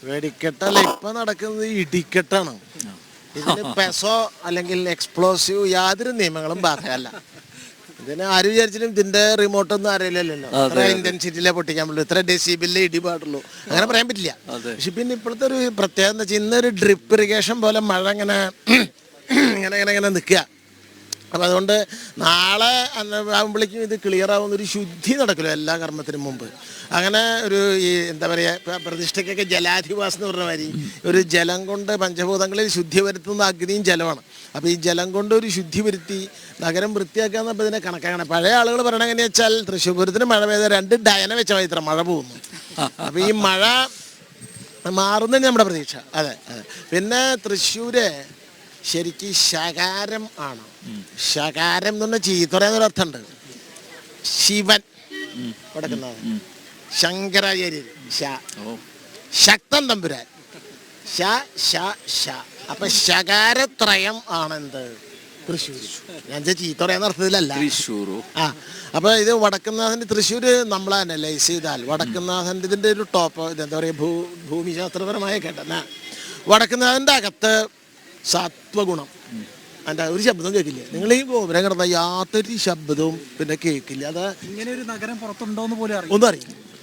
വെടിക്കെട്ടല്ല, ഇപ്പൊ നടക്കുന്നത് ഇടിക്കെട്ടാണ്. ഇതിന് പെസോ അല്ലെങ്കിൽ എക്സ്പ്ലോസീവ് യാതൊരു നിയമങ്ങളും ബാധകമല്ല. ഇതിന് ആര് വിചാരിച്ചാലും ഇതിന്റെ റിമോട്ടൊന്നും അറിയില്ലല്ലോ. ഇത്ര ഇന്റൻസിറ്റിയിലെ പൊട്ടിക്കാൻ പറ്റുള്ളൂ, ഇത്ര ഡെസിബിളിലെ ഇടി പാടുള്ളൂ, അങ്ങനെ പറയാൻ പറ്റില്ല. പക്ഷെ പിന്നെ ഇപ്പോഴത്തെ ഒരു പ്രത്യേകത എന്താ വെച്ചാൽ, ഇന്നൊരു ഡ്രിപ്പ് ഇറിഗേഷൻ പോലെ മഴ ഇങ്ങനെ ഇങ്ങനെ ഇങ്ങനെ ഇങ്ങനെ നിൽക്കുക. അപ്പം അതുകൊണ്ട് നാളെ ആകുമ്പോഴേക്കും ഇത് ക്ലിയർ ആവുന്നൊരു ശുദ്ധി നടക്കുമല്ലോ എല്ലാ കർമ്മത്തിനും മുമ്പ്. അങ്ങനെ ഒരു ഈ എന്താ പറയുക, പ്രതിഷ്ഠയ്ക്കൊക്കെ ജലാധിവാസം എന്ന് പറഞ്ഞ മാതിരി ഒരു ജലം കൊണ്ട് പഞ്ചഭൂതങ്ങളിൽ ശുദ്ധി വരുത്തുന്ന അഗ്നിയും ജലമാണ്. അപ്പോൾ ഈ ജലം കൊണ്ട് ഒരു ശുദ്ധി വരുത്തി നഗരം വൃത്തിയാക്കാന്നപ്പോൾ ഇതിനെ കണക്കാക്കണം. പഴയ ആളുകൾ പറയണത് എങ്ങനെയാ വെച്ചാൽ, തൃശ്ശൂർ പൂരത്തിന് മഴ പെയ്ത 2 ഡയന വെച്ച ഇത്ര മഴ പോകുന്നു. അപ്പോൾ ഈ മഴ മാറുന്നതിന് നമ്മുടെ പ്രതീക്ഷ. അതെ അതെ. പിന്നെ തൃശ്ശൂര് ശരിക്കും ശകാരം ആണ്. ശകാരം എന്ന് പറഞ്ഞാൽ ചീത്ത പറയാന്നൊരു അർത്ഥമുണ്ട്. ശിവൻ കൊടുക്കുന്നത്, ശങ്കരാചാര്യർ ശക്തൻ തമ്പുരാൻ അപ്പൊ ശകാരത്രയം ആണെന്ത് തൃശ്ശൂർ. ഞാൻ ചീത്ത പറയാന്ന അർത്ഥത്തിലല്ല. ആ അപ്പൊ ഇത് വടക്കുന്നാഥൻ്റെ തൃശ്ശൂര് നമ്മളെ അനലൈസ് ചെയ്താൽ വടക്കുന്നാഥൻ്റെ ഇതിന്റെ ഒരു ടോപ്പ് ഇതെന്താ പറയുക, ഭൂമിശാസ്ത്രപരമായ ഘടന. വടക്കുന്നാഥൻ്റെ അകത്ത് സത്വഗുണം, അതിൻ്റെ ഒരു ശബ്ദം കേൾക്കില്ല. നിങ്ങൾ ഈ ഗോപുരം കിടന്ന യാതൊരു ശബ്ദവും പിന്നെ കേൾക്കില്ല. അത് ഇങ്ങനെ ഒരു നഗരം പുറത്തുണ്ടോന്ന് പോലും ഒന്നും അറിയില്ല.